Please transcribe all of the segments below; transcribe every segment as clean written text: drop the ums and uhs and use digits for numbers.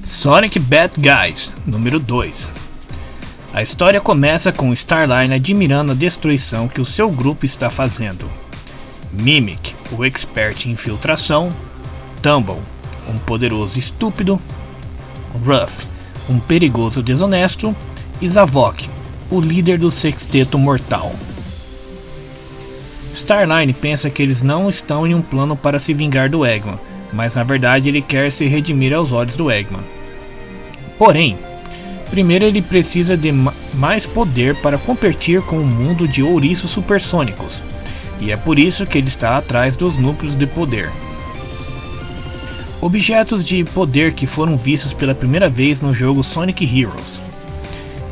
Sonic Bad Guys, número 2. A história começa com Starline admirando a destruição que o seu grupo está fazendo. Mimic, o expert em infiltração, Tumble, um poderoso estúpido, Ruff, um perigoso desonesto, e Zavok, o líder do sexteto mortal. Starline pensa que eles não estão em um plano para se vingar do Eggman, mas na verdade ele quer se redimir aos olhos do Eggman. Porém, primeiro ele precisa de mais poder para competir com o mundo de ouriços supersônicos, e é por isso que ele está atrás dos núcleos de poder. Objetos de poder que foram vistos pela primeira vez no jogo Sonic Heroes.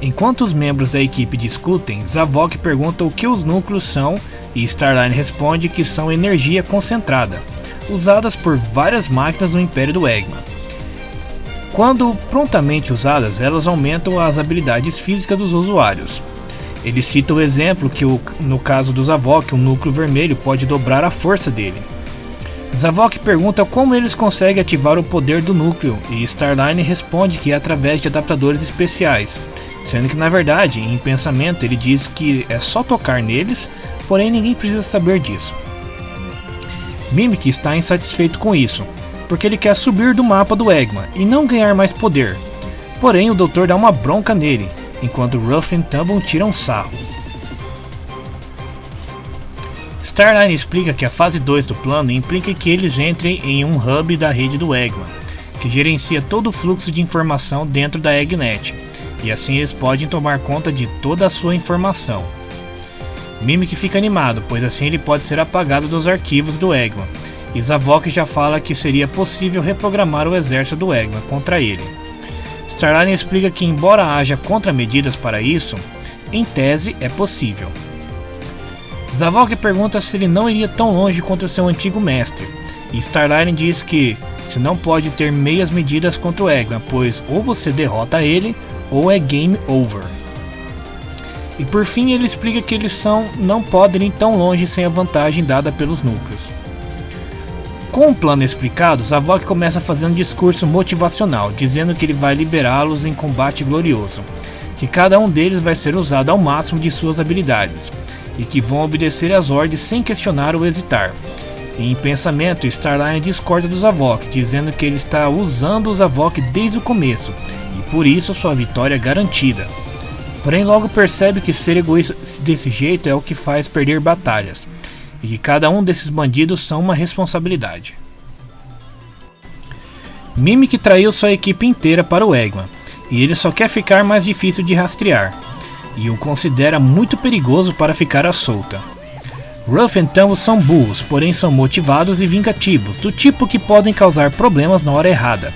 Enquanto os membros da equipe discutem, Zavok pergunta o que os núcleos são e Starline responde que são energia concentrada, usadas por várias máquinas no Império do Eggman. Quando prontamente usadas, elas aumentam as habilidades físicas dos usuários. Ele cita o exemplo que no caso do Zavok, o núcleo vermelho pode dobrar a força dele. Zavok pergunta como eles conseguem ativar o poder do núcleo e Starline responde que é através de adaptadores especiais, sendo que na verdade, em pensamento, ele diz que é só tocar neles, porém ninguém precisa saber disso. Mimic está insatisfeito com isso, porque ele quer subir do mapa do Eggman e não ganhar mais poder. Porém, o Dr. dá uma bronca nele, enquanto Ruff e Tumble tiram sarro. Starline explica que a fase 2 do plano implica que eles entrem em um hub da rede do Eggman, que gerencia todo o fluxo de informação dentro da Eggnet, e assim eles podem tomar conta de toda a sua informação. Mimic fica animado, pois assim ele pode ser apagado dos arquivos do Eggman, e Zavok já fala que seria possível reprogramar o exército do Eggman contra ele. Starline explica que embora haja contramedidas para isso, em tese é possível. Zavok pergunta se ele não iria tão longe contra seu antigo mestre, e Starline diz que se não pode ter meias medidas contra o Eggman, pois ou você derrota ele, ou é game over. E por fim ele explica que eles não podem ir tão longe sem a vantagem dada pelos núcleos. Com o plano explicado, Zavok começa a fazer um discurso motivacional, dizendo que ele vai liberá-los em combate glorioso, que cada um deles vai ser usado ao máximo de suas habilidades, e que vão obedecer às ordens sem questionar ou hesitar. E em pensamento, Starline discorda do Zavok, dizendo que ele está usando o Zavok desde o começo, e por isso sua vitória é garantida. Porém logo percebe que ser egoísta desse jeito é o que faz perder batalhas, e que cada um desses bandidos são uma responsabilidade. Mimic traiu sua equipe inteira para o Eggman, e ele só quer ficar mais difícil de rastrear, e o considera muito perigoso para ficar à solta. Ruff e Tumble são burros, porém são motivados e vingativos, do tipo que podem causar problemas na hora errada,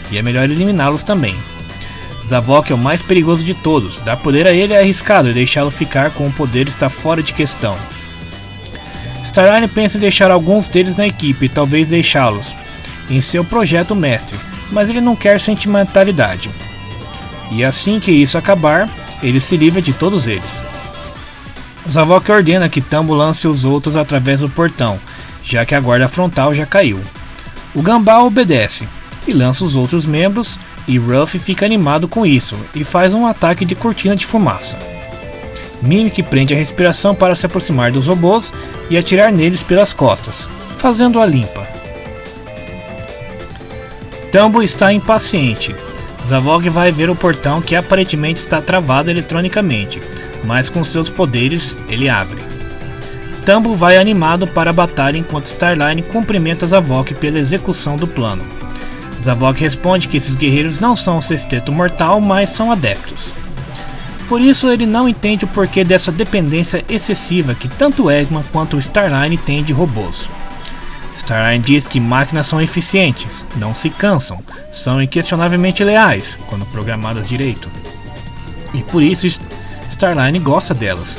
e é melhor eliminá-los também. Zavok é o mais perigoso de todos, dar poder a ele é arriscado e deixá-lo ficar com o poder está fora de questão. Starline pensa em deixar alguns deles na equipe e talvez deixá-los em seu projeto mestre, mas ele não quer sentimentalidade. E assim que isso acabar, ele se livra de todos eles. Zavok ordena que Tumble lance os outros através do portão, já que a guarda frontal já caiu. O Gambá obedece e lança os outros membros, e Ruff fica animado com isso e faz um ataque de cortina de fumaça. Mimic prende a respiração para se aproximar dos robôs e atirar neles pelas costas, fazendo a limpa. Tumble está impaciente. Zavok vai ver o portão que aparentemente está travado eletronicamente, mas com seus poderes ele abre. Tumble vai animado para a batalha enquanto Starline cumprimenta Zavok pela execução do plano. Zavok responde que esses guerreiros não são o sexteto mortal, mas são adeptos. Por isso ele não entende o porquê dessa dependência excessiva que tanto o Eggman quanto o Starline têm de robôs. Starline diz que máquinas são eficientes, não se cansam, são inquestionavelmente leais quando programadas direito. E por isso Starline gosta delas.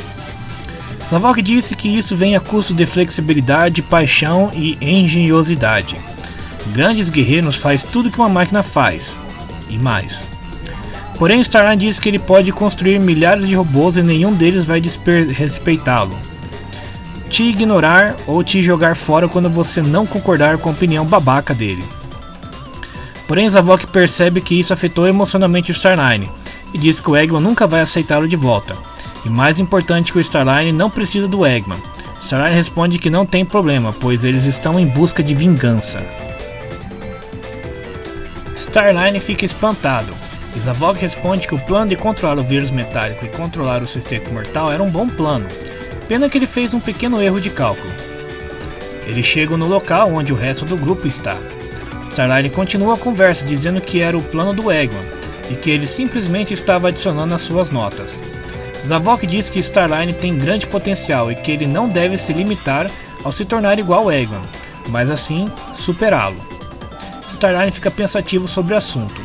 Zavok disse que isso vem a custo de flexibilidade, paixão e engenhosidade. Grandes guerreiros faz tudo que uma máquina faz, e mais. Porém, Starline diz que ele pode construir milhares de robôs e nenhum deles vai respeitá-lo, te ignorar ou te jogar fora quando você não concordar com a opinião babaca dele. Porém, Zavok percebe que isso afetou emocionalmente o Starline e diz que o Eggman nunca vai aceitá-lo de volta. E mais importante, que o Starline não precisa do Eggman. Starline responde que não tem problema, pois eles estão em busca de vingança. Starline fica espantado. E Zavok responde que o plano de controlar o vírus metálico e controlar o sexteto mortal era um bom plano. Pena que ele fez um pequeno erro de cálculo. Eles chegam no local onde o resto do grupo está. Starline continua a conversa dizendo que era o plano do Eggman e que ele simplesmente estava adicionando as suas notas. Zavok diz que Starline tem grande potencial e que ele não deve se limitar ao se tornar igual ao Eggman, mas assim superá-lo. Starline fica pensativo sobre o assunto.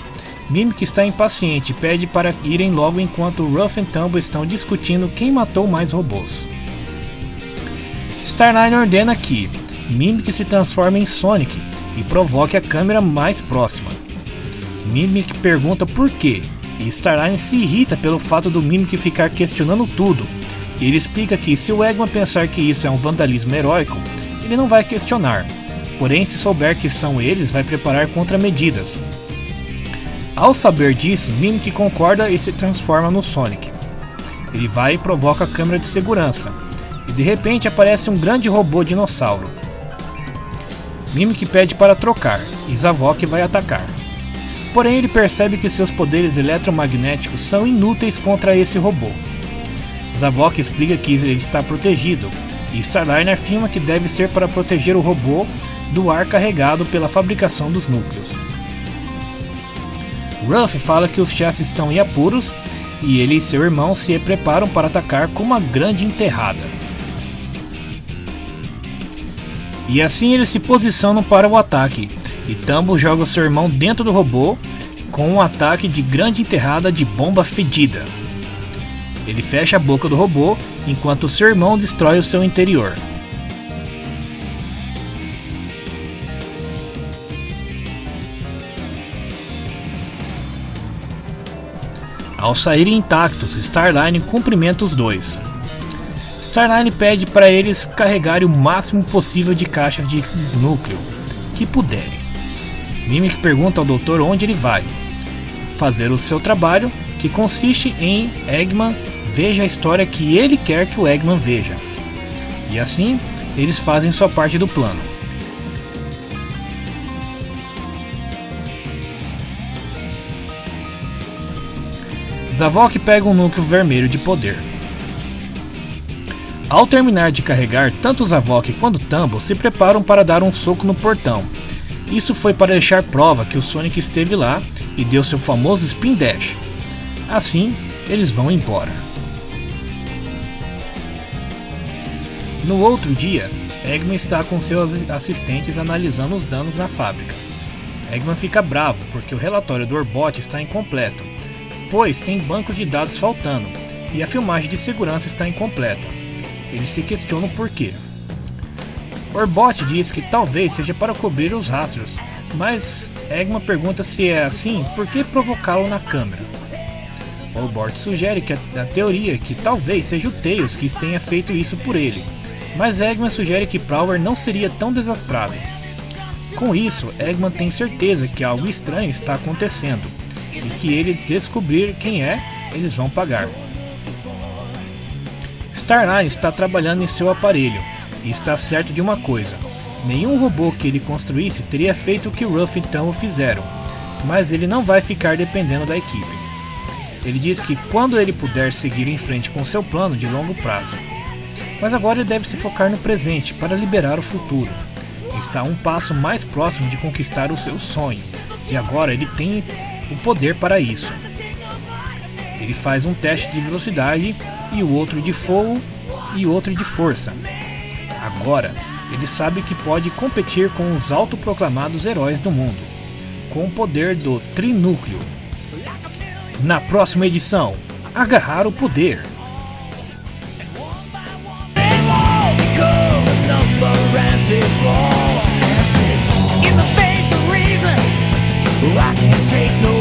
Mimic está impaciente e pede para irem logo enquanto Ruff e Tumble estão discutindo quem matou mais robôs. Starline ordena que Mimic se transforme em Sonic e provoque a câmera mais próxima. Mimic pergunta por quê, e Starline se irrita pelo fato do Mimic ficar questionando tudo. E ele explica que se o Eggman pensar que isso é um vandalismo heróico, ele não vai questionar. Porém, se souber que são eles, vai preparar contramedidas. Ao saber disso, Mimic concorda e se transforma no Sonic. Ele vai e provoca a câmera de segurança, e de repente aparece um grande robô dinossauro. Mimic pede para trocar, e Zavok vai atacar. Porém, ele percebe que seus poderes eletromagnéticos são inúteis contra esse robô. Zavok explica que ele está protegido, e Starline afirma que deve ser para proteger o robô do ar carregado pela fabricação dos núcleos. Ruff fala que os chefes estão em apuros e ele e seu irmão se preparam para atacar com uma grande enterrada. E assim eles se posicionam para o ataque, e Tumble joga seu irmão dentro do robô com um ataque de grande enterrada de bomba fedida. Ele fecha a boca do robô enquanto seu irmão destrói o seu interior. Ao saírem intactos, Starline cumprimenta os dois. Starline pede para eles carregarem o máximo possível de caixas de núcleo que puderem. Mimic pergunta ao doutor onde ele vai fazer o seu trabalho, que consiste em Eggman veja a história que ele quer que o Eggman veja. E assim, eles fazem sua parte do plano. Zavok pega um núcleo vermelho de poder. Ao terminar de carregar, tanto Zavok quanto Tumble se preparam para dar um soco no portão. Isso foi para deixar prova que o Sonic esteve lá e deu seu famoso Spin Dash. Assim, eles vão embora. No outro dia, Eggman está com seus assistentes analisando os danos na fábrica. Eggman fica bravo porque o relatório do Orbot está incompleto, pois tem bancos de dados faltando e a filmagem de segurança está incompleta. Eles se questionam por quê. Orbot diz que talvez seja para cobrir os rastros, mas Eggman pergunta se é assim, por que provocá-lo na câmera? Orbot sugere que a teoria é que talvez seja o Tails que tenha feito isso por ele, mas Eggman sugere que Prower não seria tão desastrado. Com isso, Eggman tem certeza que algo estranho está acontecendo, e que ele descobrir quem é, eles vão pagar. Starline está trabalhando em seu aparelho, e está certo de uma coisa: nenhum robô que ele construísse teria feito o que Ruff e Tumble fizeram, mas ele não vai ficar dependendo da equipe. Ele diz que quando ele puder seguir em frente com seu plano de longo prazo. Mas agora ele deve se focar no presente para liberar o futuro. Está um passo mais próximo de conquistar o seu sonho, e agora ele tem o poder para isso. Ele faz um teste de velocidade e o outro de fogo e outro de força. Agora, ele sabe que pode competir com os autoproclamados heróis do mundo, com o poder do Trinúcleo. Na próxima edição, agarrar o poder. In the face of reason, I can't take no